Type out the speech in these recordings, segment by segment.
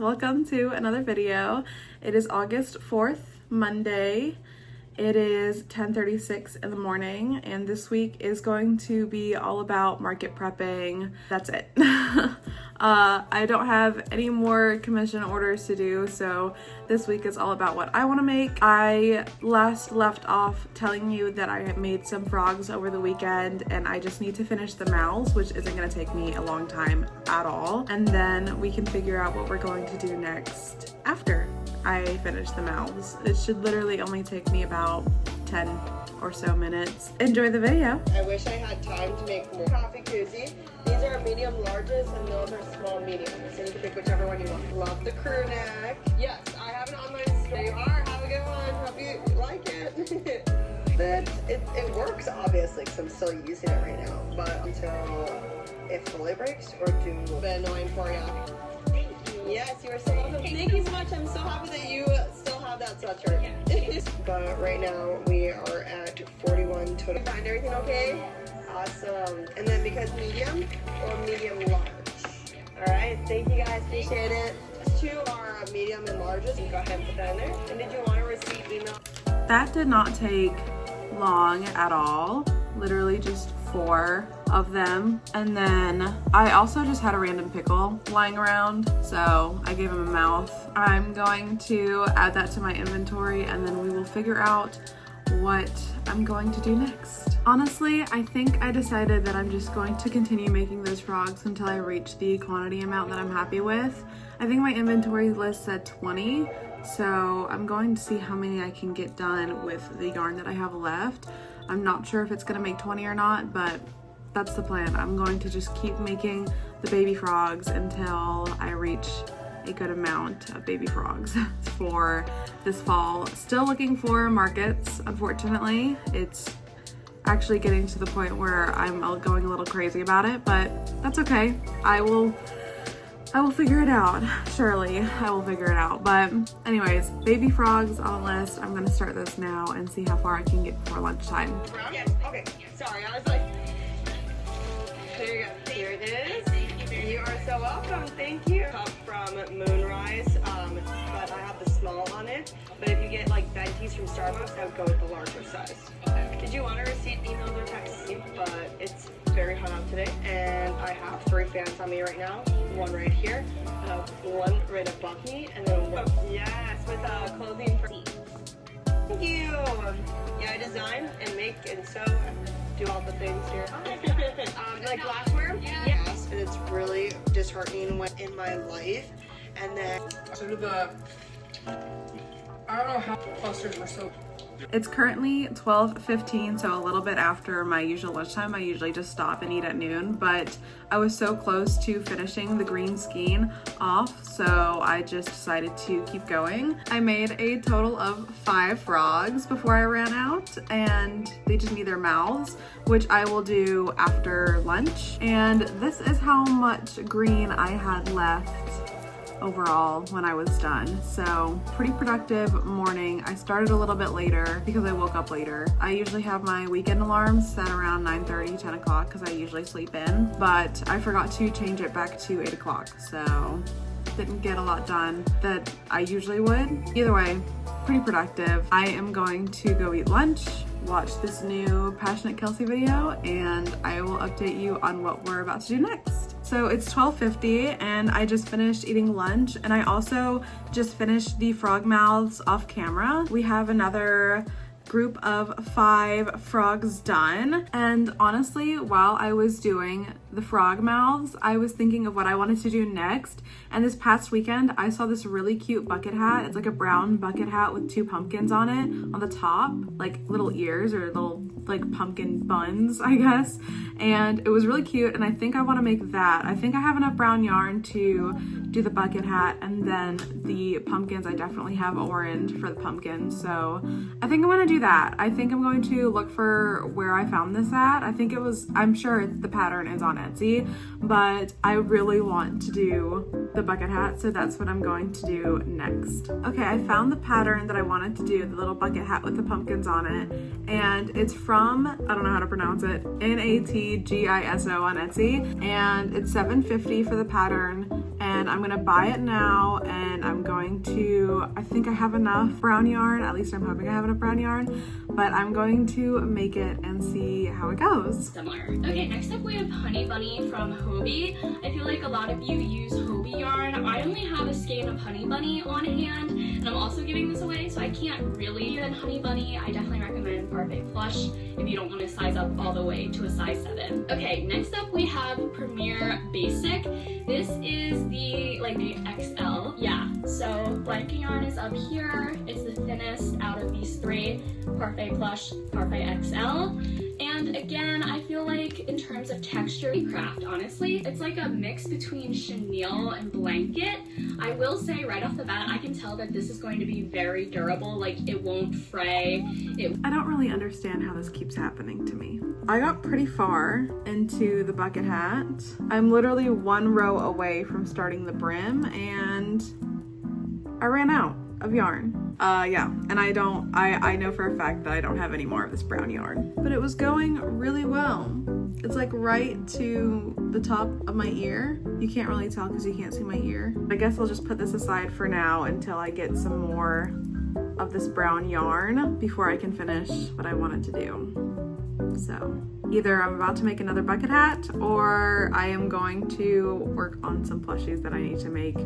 welcome to another video. It is August 4th, Monday. It is 10:36 in the morning, and this week is going to be all about market prepping. That's it. I don't have any more commission orders to do, so this week is all about what I want to make. I last left off telling you that I made some frogs over the weekend, and I just need to finish the mouths, which isn't going to take me a long time at all. And then we can figure out what we're going to do next after I finish the mouths. It should literally only take me about 10 or so minutes. Enjoy the video. I wish I had time to make more coffee koozie. These are medium larges and those are small mediums. So you can pick whichever one you want. Love the crew neck. Yes, I have an online store. There you are. Have a good one. Hope you like it. It works obviously because I'm still using it right now. But until it fully breaks or do the annoying for you. Yes, you are so welcome. Thank you so much. I'm so happy that you still have that sweatshirt. But right now we are at 41 total. Find everything okay? Awesome. And then because medium or medium large. All right. Thank you guys. Appreciate it. Two are medium and larges. Go ahead and put that in there. And did you want a receipt email? That did not take long at all. Literally just 4 of them. And then I also just had a random pickle lying around, so I gave him a mouth. I'm going to add that to my inventory, and then we will figure out what I'm going to do next. Honestly, I think I decided that I'm just going to continue making those frogs until I reach the quantity amount that I'm happy with. I think my inventory list said 20, so I'm going to see how many I can get done with the yarn that I have left. I'm not sure if it's gonna make 20 or not, but that's the plan. I'm going to just keep making the baby frogs until I reach a good amount of baby frogs for this fall. Still looking for markets, unfortunately. It's actually getting to the point where I'm going a little crazy about it, but that's okay. I will figure it out. Surely I will figure it out. But anyways, baby frogs on the list. I'm gonna start this now and see how far I can get before lunchtime. Yes. Okay. Sorry, I was like, there you go. Here it is. You are so welcome. Thank you. Cup from Moonrise, but I have the small on it. But if you get like ventis from Starbucks, I would go with the larger size. Did you want a receipt, emailed or texted? But it's very hot out today, and I have 3 fans on me right now. One right here, I have one right above me, and then one. Yes, with clothing for. Thank you. Yeah, I design and make and sew and do all the things here. Like glassware. Yes, and it's really disheartening when in my life. And then. So I don't know how clusters were so. It's currently 12:15, so a little bit after my usual lunchtime. I usually just stop and eat at noon, but I was so close to finishing the green skein off, so I just decided to keep going. I made a total of 5 frogs before I ran out, and they just need their mouths, which I will do after lunch. And this is how much green I had left overall when I was done. So pretty productive morning. I started a little bit later because I woke up later. I usually have my weekend alarms set around 9:30, 10 o'clock because I usually sleep in, but I forgot to change it back to 8 o'clock. So didn't get a lot done that I usually would. Either way, pretty productive. I am going to go eat lunch, watch this new Passionate Kelsey video, and I will update you on what we're about to do next. So it's 12:50 and I just finished eating lunch, and I also just finished the frog mouths off camera. We have another group of 5 frogs done, and honestly, while I was doing the frog mouths, I was thinking of what I wanted to do next. And this past weekend I saw this really cute bucket hat. It's like a brown bucket hat with 2 pumpkins on it on the top, like little ears or little like pumpkin buns, I guess. And it was really cute, and I think I want to make that. I think I have enough brown yarn to do the bucket hat, and then the pumpkins, I definitely have orange for the pumpkins, so I think I'm going to do that. I think I'm going to look for where I found this at. I'm sure the pattern is on Etsy, but I really want to do the bucket hat, so that's what I'm going to do next. Okay, I found the pattern that I wanted to do, the little bucket hat with the pumpkins on it, and it's from, I don't know how to pronounce it, NATGISO on Etsy, and it's $7.50 for the pattern, and and I'm gonna buy it now, and I'm going to, I think I have enough brown yarn, at least I'm hoping I have enough brown yarn, but I'm going to make it and see how it goes. Similar. Okay, next up we have Honey Bunny from Hobie. I feel like a lot of you use Hobie yarn. I only have a skein of Honey Bunny on hand, and I'm also giving this away, so I can't really use Honey Bunny. I definitely recommend Parfait Plush if you don't want to size up all the way to a size 7. Okay, next up we have Premier Basic. This is the XL. Yeah, so blanket yarn is up here. It's the thinnest out of these 3. Parfait Plush, Parfait XL. And again, I feel like in terms of texture, craft, honestly, it's like a mix between chenille and blanket. I will say right off the bat, I can tell that this is going to be very durable. Like, it won't fray. I don't really understand how this keeps happening to me. I got pretty far into the bucket hat. I'm literally 1 row away from starting the brim, and I ran out of yarn. Yeah, and I know for a fact that I don't have any more of this brown yarn. But it was going really well. It's like right to the top of my ear. You can't really tell because you can't see my ear. I guess I'll just put this aside for now until I get some more of this brown yarn before I can finish what I wanted to do. So either I'm about to make another bucket hat, or I am going to work on some plushies that I need to make.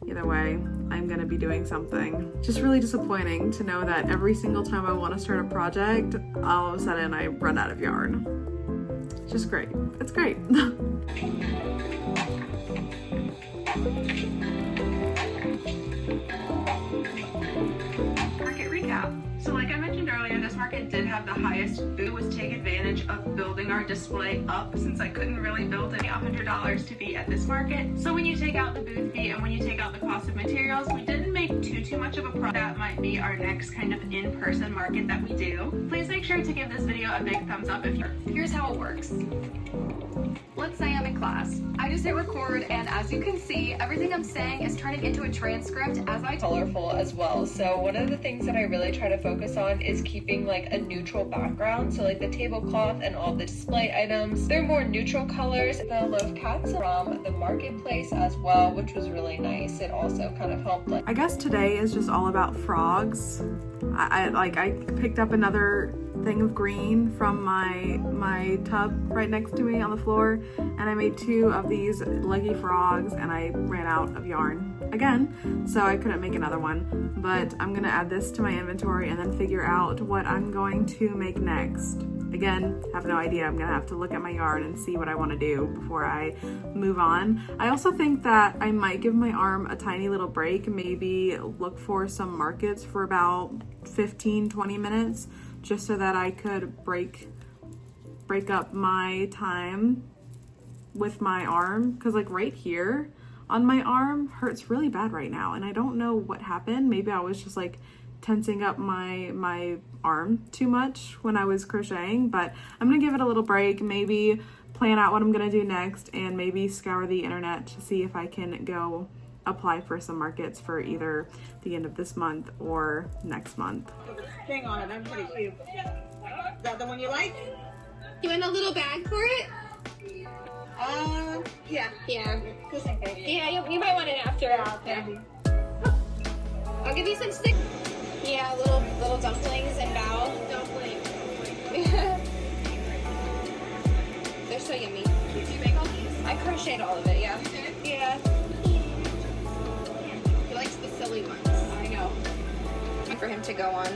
Either way, I'm gonna be doing something. Just really disappointing to know that every single time I want to start a project, all of a sudden I run out of yarn. Just great. It's great. Market recap. So like I mentioned earlier, this market did have the highest booth. Was take advantage of building our display up, since I couldn't really build any $100 to be at this market. So when you take out the booth fee and when you take out the cost of materials, we didn't make too much of a profit. That might be our next kind of in-person market that we do. Please make sure to give this video a big thumbs up if you're. Here's how it works. Let's say I'm in class. I just hit record, and as you can see, everything I'm saying is turning into a transcript as I Colorful as well. So one of the things that I really try to focus on is keeping like a neutral background. So like the tablecloth and all the display items, they're more neutral colors. The loaf cats from the marketplace as well, which was really nice. It also kind of helped. Like, I guess today is just all about frogs. I picked up another thing of green from my tub right next to me on the floor, and I made 2 of these leggy frogs, and I ran out of yarn again, so I couldn't make another one. But I'm gonna add this to my inventory and then figure out what I'm going to make next. Again, have no idea. I'm gonna have to look at my yarn and see what I want to do before I move on. I also think that I might give my arm a tiny little break, maybe look for some markets for about 15-20 minutes, just so that I could break up my time with my arm, because like right here on my arm hurts really bad right now, and I don't know what happened. Maybe I was just like tensing up my arm too much when I was crocheting, but I'm gonna give it a little break, maybe plan out what I'm gonna do next, and maybe scour the internet to see if I can go apply for some markets for either the end of this month or next month. Hang on, I'm pretty cute. Is that the one you like? You want a little bag for it? Yeah. Yeah. Just in case. Yeah, you might want it after. Okay. I'll give you some sticks. Yeah, little dumplings and bao. Dumplings. They're so yummy. Did you make all these? I crocheted all of it, yeah. You did? Yeah. He likes the silly ones. I know. For him to go on.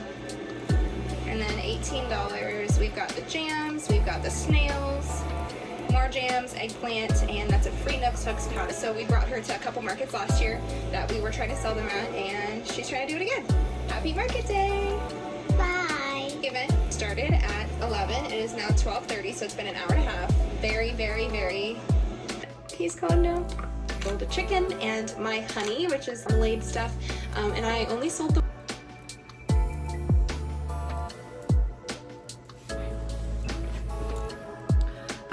And then $18. We've got the jams, we've got the snails, more jams, eggplant, and that's a free Nooks Hooks pouch. So we brought her to a couple markets last year that we were trying to sell them at, and she's trying to do it again. Happy Market Day! Bye! The event started at 11. It is now 12:30, so it's been an hour and a half. Very, very, very. He's calm now. Sold a chicken and my honey, which is laid stuff, and I only sold the.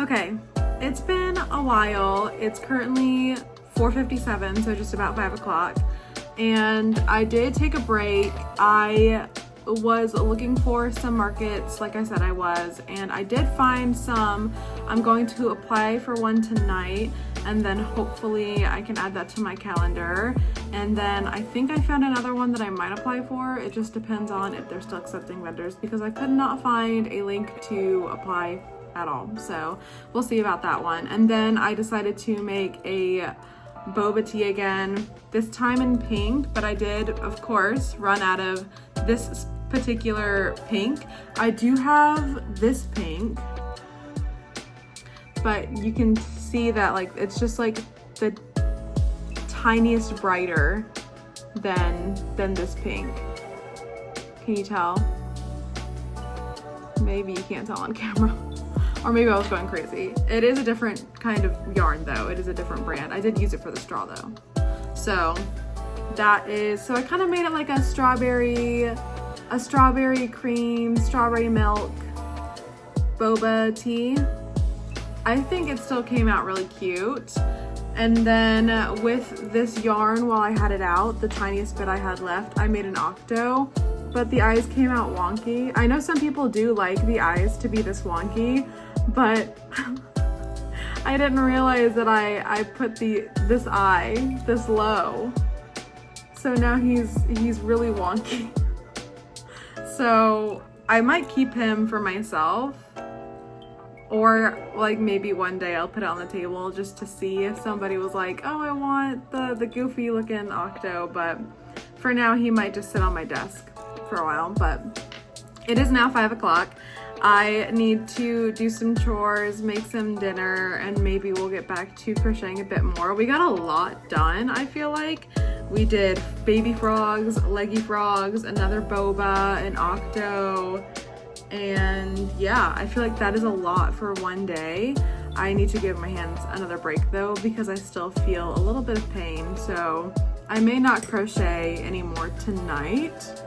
Okay, it's been a while. It's currently 4:57, so just about 5 o'clock. And I did take a break. I was looking for some markets, like I said I was, and I did find some. I'm going to apply for one tonight, and then hopefully I can add that to my calendar. And then I think I found another one that I might apply for. It just depends on if they're still accepting vendors, because I could not find a link to apply at all. So we'll see about that one. And then I decided to make a boba tea again, this time in pink, but I did, of course, run out of this particular pink. I do have this pink, but you can see that like it's just like the tiniest brighter than this pink. Can you tell? Maybe you can't tell on camera. Or maybe I was going crazy. It is a different kind of yarn though. It is a different brand. I did use it for the straw though. So that is, so I kind of made it like a strawberry cream, strawberry milk boba tea. I think it still came out really cute. And then with this yarn, while I had it out, the tiniest bit I had left, I made an octo, but the eyes came out wonky. I know some people do like the eyes to be this wonky, but I didn't realize that I put this eye this low. So now he's really wonky. So I might keep him for myself, or like maybe one day I'll put it on the table just to see if somebody was like, oh, I want the goofy looking octo. But for now he might just sit on my desk for a while. But it is now 5 o'clock. I need to do some chores, make some dinner, and maybe we'll get back to crocheting a bit more. We got a lot done, I feel like. We did baby frogs, leggy frogs, another boba, an octo, and yeah, I feel like that is a lot for one day. I need to give my hands another break though, because I still feel a little bit of pain, so I may not crochet anymore tonight.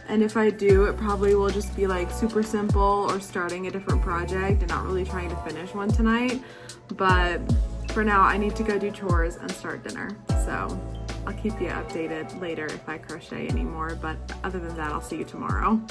And if I do, it probably will just be like super simple or starting a different project and not really trying to finish one tonight. But for now, I need to go do chores and start dinner. So I'll keep you updated later if I crochet anymore. But other than that, I'll see you tomorrow.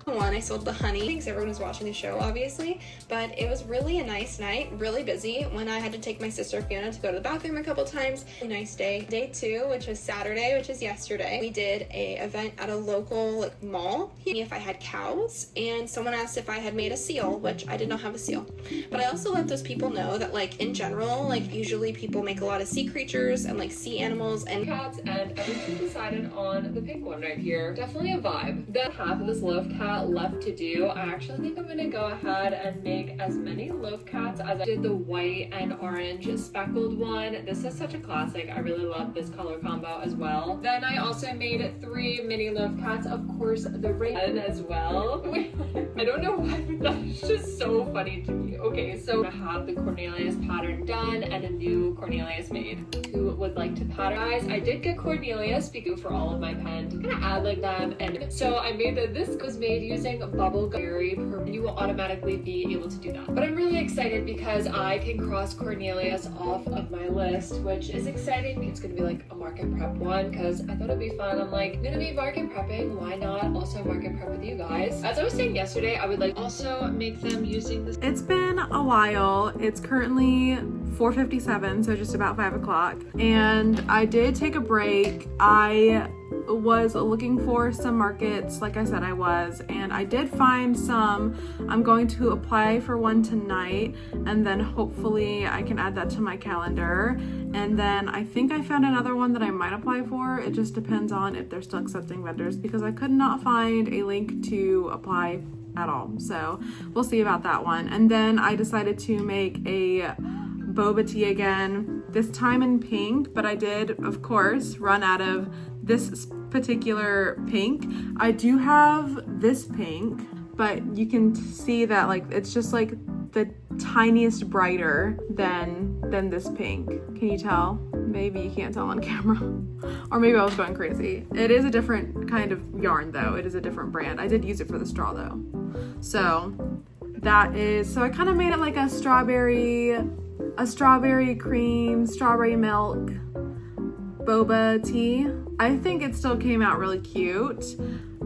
One, I sold the honey. Thanks, everyone was watching the show, obviously, but it was really a nice night, really busy. When I had to take my sister Fiona to go to the bathroom a couple times. Really nice day. Day 2, which was Saturday, which is yesterday, we did a event at a local mall. If I had cows, and someone asked if I had made a seal, which I did not have a seal. But I also let those people know that like in general, like usually people make a lot of sea creatures and like sea animals and cats, and everything decided on the pink one right here. Definitely a vibe. Then half of this loaf cat left to do. I actually think I'm gonna go ahead and make as many loaf cats as I did the white and orange speckled one. This is such a classic. I really love this color combo as well. Then I also made 3 mini loaf cats, of course the red as well. I don't know why, but that's just so funny to me. Okay, so I have the Cornelius pattern done and a new Cornelius made. Who would like to pattern? Guys, I did get Cornelius because for all of my pen to kind of add like them, and so I made this was made using bubble gum. You will automatically be able to do that. But I'm really excited because I can cross Cornelius off of my list, which is exciting. It's gonna be like a market prep one because I thought it'd be fun. I'm like, I'm gonna be market prepping. Why not also market prep with you guys? As I was saying yesterday, I would like also make them using this. It's been a while. It's currently 4:57, so just about 5 o'clock. And I did take a break. I was looking for some markets, like I said I was, and I did find some. I'm going to apply for one tonight, and then hopefully I can add that to my calendar. And then I think I found another one that I might apply for. It just depends on if they're still accepting vendors, because I could not find a link to apply at all. So we'll see about that one. And then I decided to make a boba tea again, this time in pink, but I did, of course, run out of this particular pink. I do have this pink, but you can see that like it's just like the tiniest brighter than this pink. Can you tell? Maybe you can't tell on camera. Or maybe I was going crazy. It is a different kind of yarn though. It is a different brand. I did use it for the straw though. So that is, so I kind of made it like a strawberry cream, strawberry milk boba tea. I think it still came out really cute.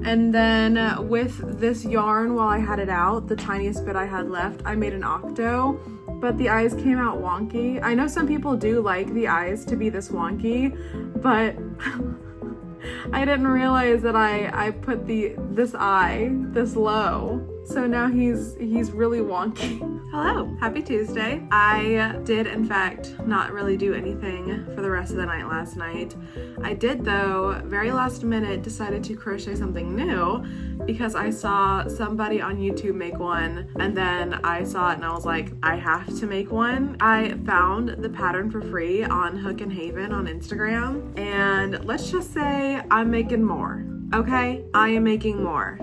And then with this yarn, while I had it out, the tiniest bit I had left, I made an octo, but the eyes came out wonky. I know some people do like the eyes to be this wonky, but I didn't realize that I put this eye this low. So now he's really wonky. Hello, happy Tuesday. I did in fact not really do anything for the rest of the night last night. I did though, very last minute, decided to crochet something new because I saw somebody on YouTube make one, and then I saw it and I was like, I have to make one. I found the pattern for free on Hook and Haven on Instagram, and let's just say I'm making more. Okay, I am making more.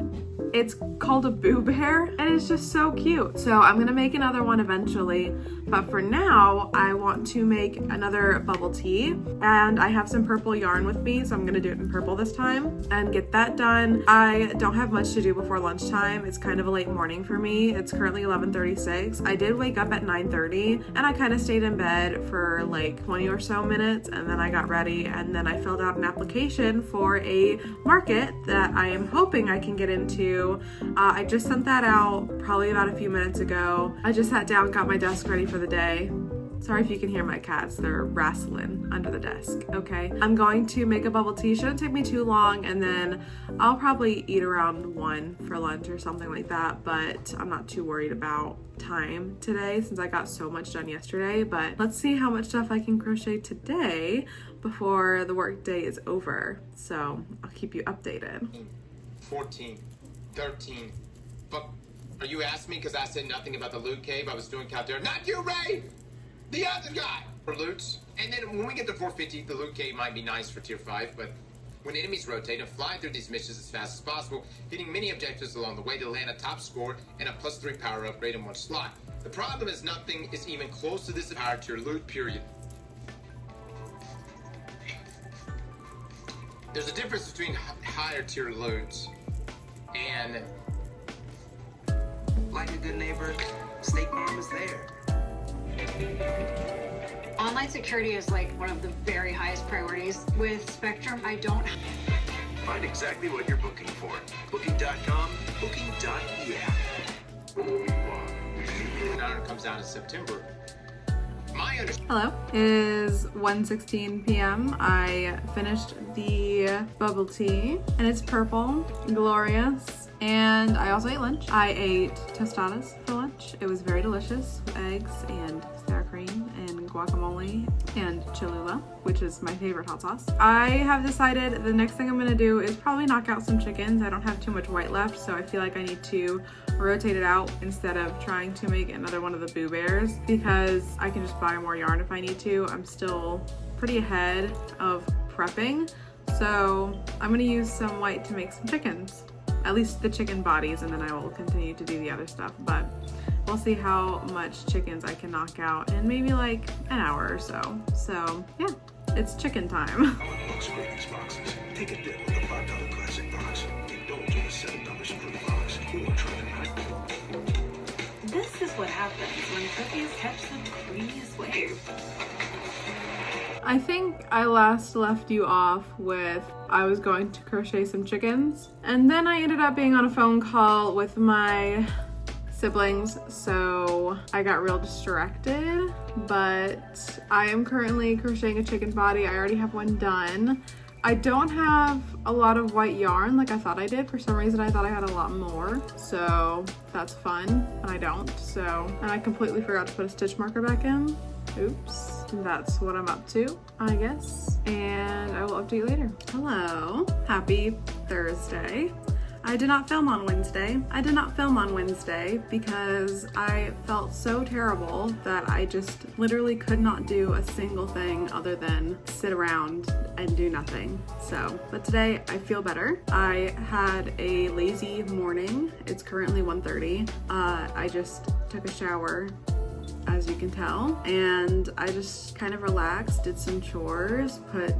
It's called a boo bear and it's just so cute. So I'm gonna make another one eventually, but for now I want to make another bubble tea, and I have some purple yarn with me, so I'm gonna do it in purple this time and get that done. I don't have much to do before lunchtime. It's kind of a late morning for me. It's currently 11:36. I did wake up at 9:30 and I kind of stayed in bed for like 20 or so minutes, and then I got ready and then I filled out an application for a market that I am hoping I can get into. I just sent that out probably about a few minutes ago. I just sat down, got my desk ready for the day. Sorry if you can hear my cats, they're wrestling under the desk, okay? I'm going to make a bubble tea, shouldn't take me too long, and then I'll probably eat around 1 for lunch or something like that, but I'm not too worried about time today since I got so much done yesterday. But let's see how much stuff I can crochet today before the work day is over, so I'll keep you updated. 14, 13, but are you asking me because I said nothing about the loot cave? I was doing countdown. Not you, Ray! The other guy! For loots. And then when we get to 450, the loot cave might be nice for tier 5, but when enemies rotate and fly through these missions as fast as possible, hitting many objectives along the way to land a top score and a +3 power upgrade in one slot. The problem is nothing is even close to this power tier loot, period. There's a difference between higher tier loot and like a good neighbor, State Farm is there. Online security is like one of the very highest priorities. With Spectrum, I don't. Find exactly what you're booking for. Booking.com, booking.yeah. It comes out in September. Hello, it is 1:16 p.m. I finished the bubble tea and it's purple, glorious. And I also ate lunch. I ate tostadas for lunch. It was very delicious with eggs and sour cream and guacamole and Cholula, which is my favorite hot sauce. I have decided the next thing I'm gonna do is probably knock out some chickens. I don't have too much white left, so I feel like I need to rotate it out instead of trying to make another one of the Boo Bears, because I can just buy more yarn if I need to. I'm still pretty ahead of prepping, so I'm gonna use some white to make some chickens. At least the chicken bodies, and then I will continue to do the other stuff, but we'll see how much chickens I can knock out in maybe like an hour or so. So yeah, it's chicken time. Looks great, these boxes. Take a dip with a $5 classic box. Indulge in a $7 fruit box. Or try the This is what happens when cookies catch the creamiest wave. I think I last left you off with I was going to crochet some chickens, and then I ended up being on a phone call with my siblings, so I got real distracted. But I am currently crocheting a chicken body. I already have one done. I don't have a lot of white yarn like I thought I did. For some reason I thought I had a lot more, so that's fun, and I don't. And I completely forgot to put a stitch marker back in. Oops. That's what I'm up to, I guess, and I will update you later. Hello, happy Thursday. I did not film on Wednesday. Because I felt so terrible that I just literally could not do a single thing other than sit around and do nothing. But today I feel better. I had a lazy morning. It's currently 1:30. I just took a shower, as you can tell, and I just kind of relaxed, did some chores, put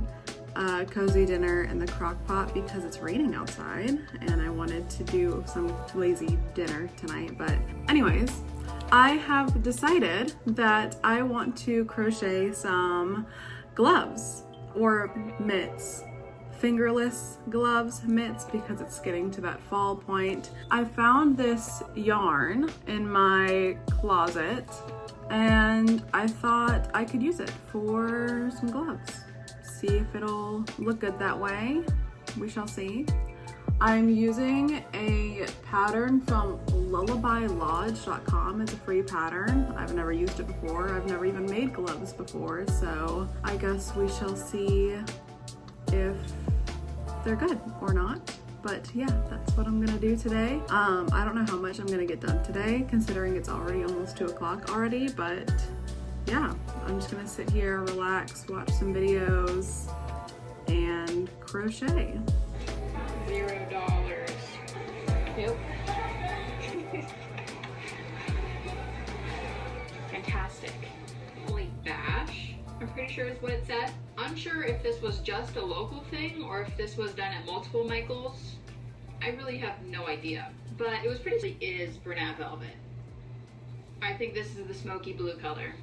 a cozy dinner in the crock pot because it's raining outside and I wanted to do some lazy dinner tonight. But anyways, I have decided that I want to crochet some gloves or mitts fingerless gloves, mitts, because it's getting to that fall point. I found this yarn in my closet and I thought I could use it for some gloves. See if it'll look good that way. We shall see. I'm using a pattern from lullabylodge.com. It's a free pattern. I've never used it before. I've never even made gloves before, so I guess we shall see if they're good or not. But yeah, that's what I'm gonna do today. I don't know how much I'm gonna get done today, considering it's already almost 2 o'clock already, but yeah, I'm just gonna sit here, relax, watch some videos, and crochet. $0. Nope. Fantastic. Holy bash, I'm pretty sure is what it said. Unsure if this was just a local thing or if this was done at multiple Michaels. I really have no idea, but it was pretty, is brunette velvet. I think this is the smoky blue color.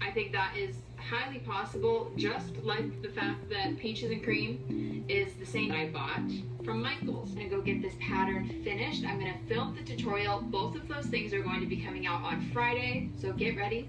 I think that is highly possible, just like the fact that peaches and cream is the same I bought from Michaels. I'm gonna go get this pattern finished. I'm gonna film the tutorial. Both of those things are going to be coming out on Friday, so get ready.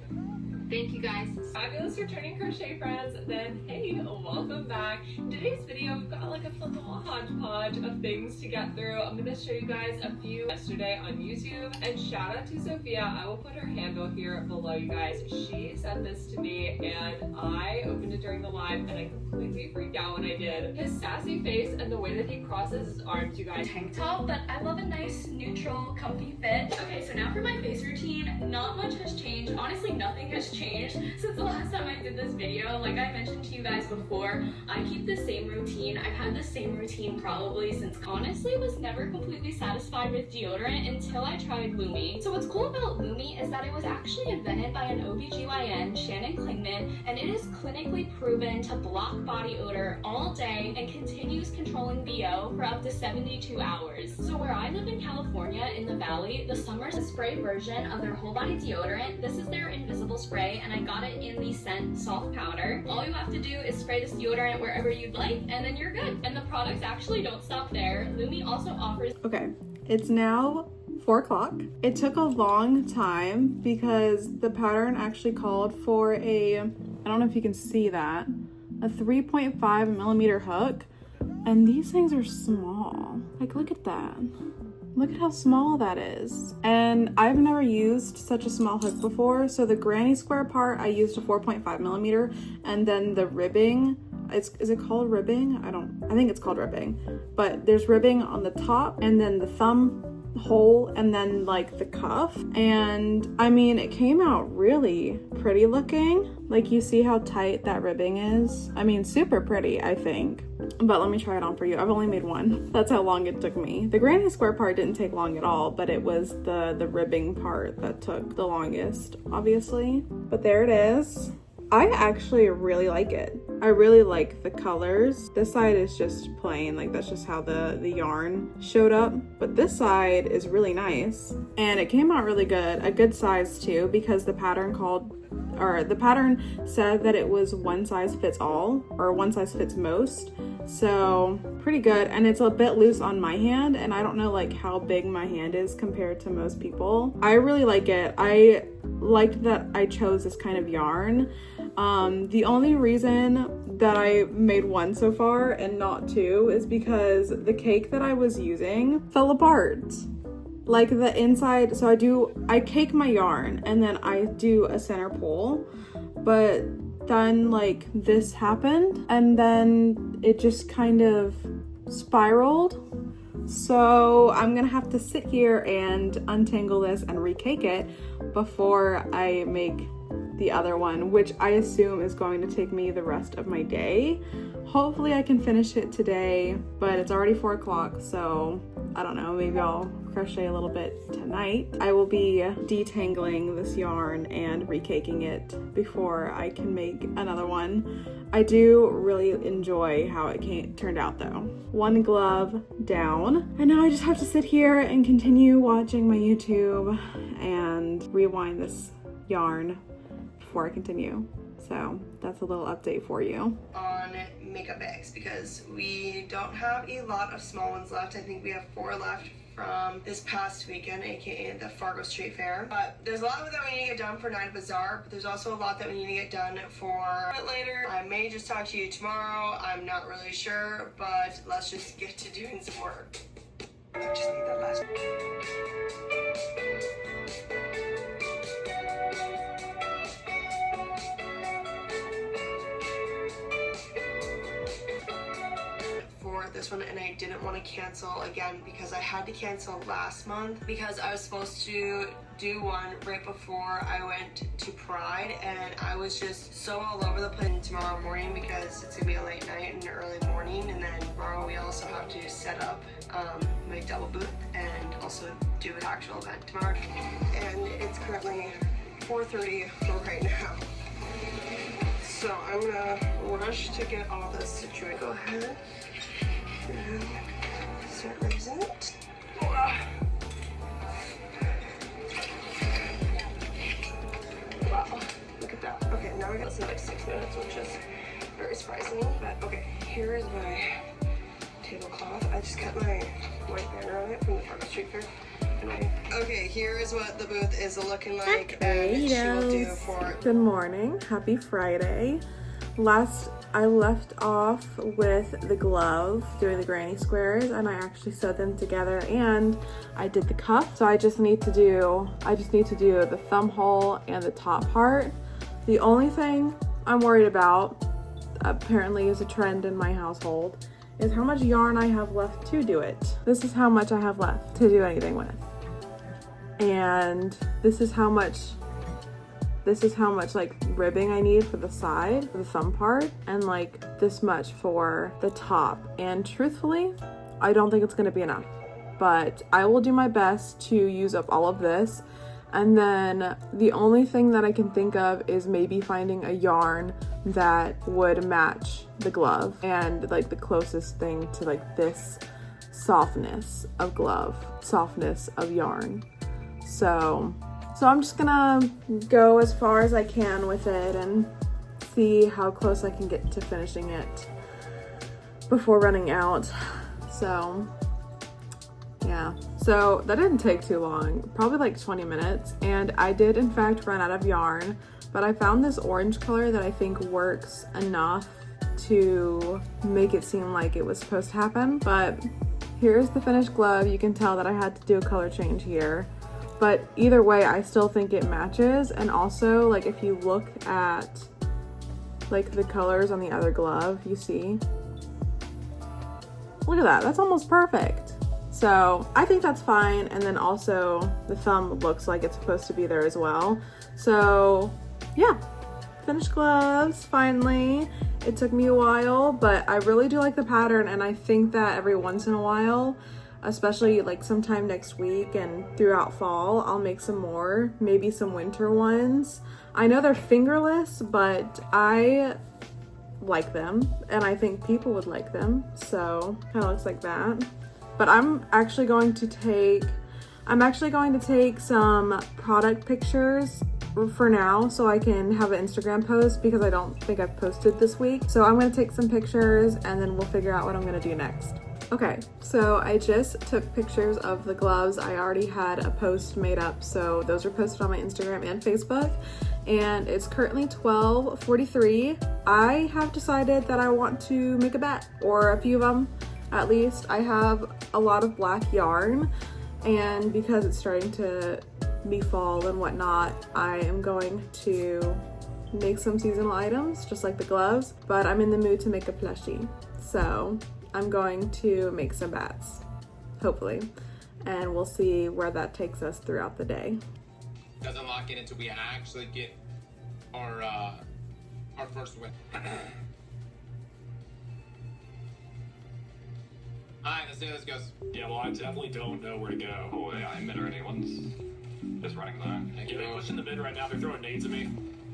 Thank you guys. Fabulous returning crochet friends, then hey, welcome back. In today's video, we've got like a fun little hodgepodge of things to get through. I'm gonna show you guys a few yesterday on YouTube, and shout out to Sophia. I will put her handle here below, you guys. She sent this to me and I opened it during the live and I completely freaked out when I did. His sassy face and the way that he crosses his arms, you guys. Tank top, but I love a nice, neutral, comfy fit. Okay, so now for my face routine, not much has changed. Honestly, nothing has changed since the last time I did this video. Like I mentioned to you guys before, I keep the same routine. I've had the same routine probably since honestly was never completely satisfied with deodorant until I tried Lumi. So what's cool about Lumi is that it was actually invented by an OBGYN, Shannon Klingman, and it is clinically proven to block body odor all day and continues controlling BO for up to 72 hours. So where I live in California in the valley, the summer's a spray version of their whole body deodorant. This is their invisible spray and I got it in the scent soft powder. All you have to do is spray this deodorant wherever you'd like and then you're good. And the products actually don't stop there. Lumi also offers... Okay, it's now 4 o'clock. It took a long time because the pattern actually called for a, I don't know if you can see that, a 3.5 millimeter hook. And these things are small. Like, look at that. Look at how small that is. And I've never used such a small hook before. So the granny square part, I used a 4.5 millimeter. And then the ribbing, is it called ribbing? I think it's called ribbing. But there's ribbing on the top and then the thumb hole and then like the cuff. And I mean, it came out really pretty looking. Like you see how tight that ribbing is? I mean, super pretty, I think. But let me try it on for you. I've only made one. That's how long it took me. The granny square part didn't take long at all, but it was the ribbing part that took the longest, obviously. But there it is. I actually really like it. I really like the colors. This side is just plain, like that's just how the yarn showed up. But this side is really nice. And it came out really good, a good size too, because the pattern said that it was one size fits all, or one size fits most. So pretty good. And it's a bit loose on my hand, and I don't know like how big my hand is compared to most people. I really like it. I liked that I chose this kind of yarn. The only reason that I made one so far and not two is because the cake that I was using fell apart. Like the inside, so I cake my yarn and then I do a center pull, but then like this happened and then it just kind of spiraled. So I'm gonna have to sit here and untangle this and recake it before I make the other one, which I assume is going to take me the rest of my day. Hopefully I can finish it today, but it's already 4 o'clock, so I don't know, maybe I'll crochet a little bit tonight. I will be detangling this yarn and recaking it before I can make another one. I do really enjoy how it turned out though. One glove down, and now I just have to sit here and continue watching my YouTube and rewind this yarn before I continue. So that's a little update for you. On makeup bags because we don't have a lot of small ones left. I think we have 4 left from this past weekend, aka the Fargo Street Fair. But there's a lot of it that we need to get done for Night Bazaar, but there's also a lot that we need to get done for a bit later. I may just talk to you tomorrow. I'm not really sure, but let's just get to doing some work. I just need that last. For this one, and I didn't want to cancel again because I had to cancel last month because I was supposed to do one right before I went to Pride, and I was just so all over the place tomorrow morning because it's gonna be a late night and early morning, and then tomorrow we also have to set up my double booth and also do an actual event tomorrow. And it's currently 4:30 right now, so I'm gonna rush to get all this situated. Go ahead and start raising it. Wow, look at that. Okay, now we got this in like 6 minutes, which is very surprising. But okay, here is my tablecloth. I just cut my white banner on it from the Fargo Street Fair. Okay, here is what the booth is looking like, and she will do for. Good morning, happy Friday. I left off with the glove, doing the granny squares, and I actually sewed them together, and I did the cuff. So I just need to do the thumb hole and the top part. The only thing I'm worried about, apparently is a trend in my household, is how much yarn I have left to do it. This is how much I have left to do anything with. And this is how much like ribbing I need for the side, for the thumb part, and like this much for the top. And truthfully, I don't think it's gonna be enough, but I will do my best to use up all of this. And then the only thing that I can think of is maybe finding a yarn that would match the glove and like the closest thing to like this softness of glove, softness of yarn. So I'm just gonna go as far as I can with it and see how close I can get to finishing it before running out. So yeah, so that didn't take too long, probably like 20 minutes. And I did in fact run out of yarn, but I found this orange color that I think works enough to make it seem like it was supposed to happen. But here's the finished glove. You can tell that I had to do a color change here. But either way, I still think it matches. And also, like, if you look at like the colors on the other glove, you see, look at that, that's almost perfect. So I think that's fine. And then also the thumb looks like it's supposed to be there as well. So yeah, finished gloves finally. It took me a while, but I really do like the pattern, and I think that every once in a while, especially like sometime next week and throughout fall, I'll make some more, maybe some winter ones. I know they're fingerless, but I like them and I think people would like them. So kind of looks like that. But I'm actually going to take some product pictures for now so I can have an Instagram post, because I don't think I've posted this week. So I'm going to take some pictures and then we'll figure out what I'm going to do next. Okay, so I just took pictures of the gloves. I already had a post made up, so those are posted on my Instagram and Facebook, and it's currently 12:43. I have decided that I want to make a bet, or a few of them at least. I have a lot of black yarn, and because it's starting to be fall and whatnot, I am going to make some seasonal items just like the gloves, but I'm in the mood to make a plushie. So I'm going to make some bats, hopefully, and we'll see where that takes us throughout the day. Doesn't lock in until we actually get our first win. Alright, let's see how this goes. Yeah, well, I definitely don't know where to go. Oh, yeah, I'm mid or anyone's just running by. Yeah, they're pushing the mid right now. They're throwing nades at me.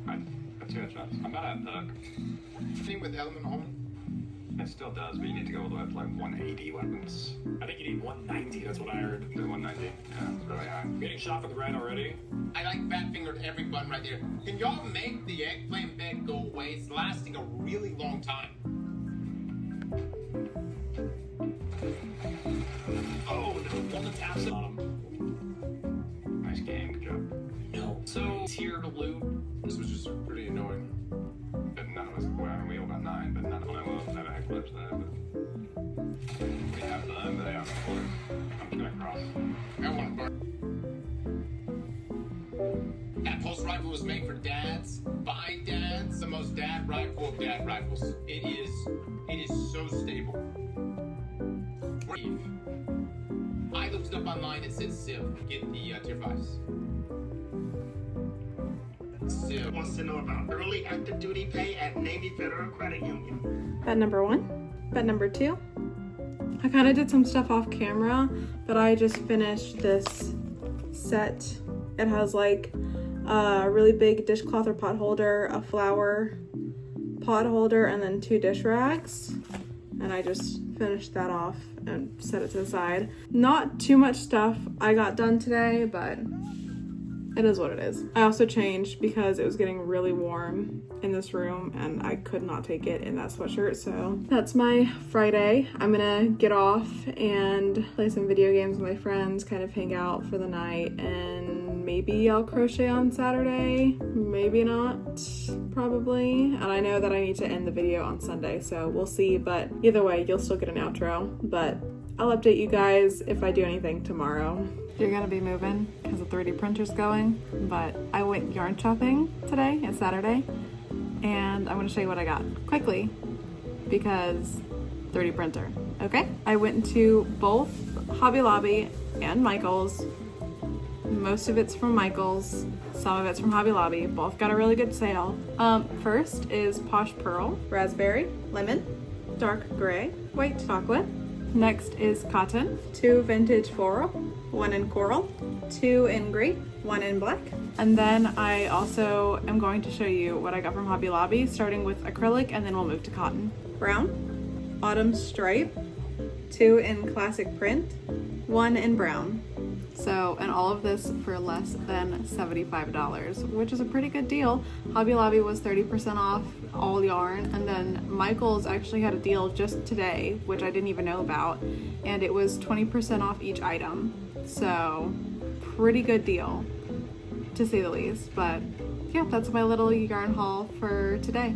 I got 2 headshots. I'm about at hook. Team with Element Home. It still does, but you need to go all the way up to like 180 weapons. I think you need 190, that's what I heard. 190? Yeah, it's really high. Getting shot with red already. I like fat fingered every button right there. Can y'all make the egg flame bed go away? It's lasting a really long time. zips there, but we have them, but they have colors. I'm just gonna cross. I want to burn. That pulse rifle was made for dads, by dads, the most dad rifle of dad rifles. It is so stable. I looked it up online, it said Civ. Get the tier 5s. Civ Wants to know about early active duty pay at Navy Federal Credit Union. Bet number 1. Bet number 2. I kind of did some stuff off camera, but I just finished this set. It has like a really big dishcloth or pot holder, a flower pot holder, and then 2 dish racks. And I just finished that off and set it to the side. Not too much stuff I got done today, but it is what it is. I also changed because it was getting really warm in this room and I could not take it in that sweatshirt. So that's my Friday. I'm gonna get off and play some video games with my friends, kind of hang out for the night, and maybe I'll crochet on Saturday, maybe not, probably. And I know that I need to end the video on Sunday, so we'll see, but either way, you'll still get an outro, but I'll update you guys if I do anything tomorrow. You're gonna be moving because the 3D printer's going, but I went yarn shopping today, it's Saturday, and I'm gonna show you what I got quickly because 3D printer, okay? I went to both Hobby Lobby and Michael's. Most of it's from Michael's, some of it's from Hobby Lobby. Both got a really good sale. First is Posh Pearl, raspberry, lemon, dark gray, white chocolate. Next is cotton, 2 vintage floral, 1 in coral, 2 in gray, 1 in black. And then I also am going to show you what I got from Hobby Lobby, starting with acrylic, and then we'll move to cotton. Brown, autumn stripe, 2 in classic print, 1 in brown. So, and all of this for less than $75, which is a pretty good deal. Hobby Lobby was 30% off all yarn, and then Michael's actually had a deal just today, which I didn't even know about, and it was 20% off each item. So, pretty good deal, to say the least. But yeah, that's my little yarn haul for today.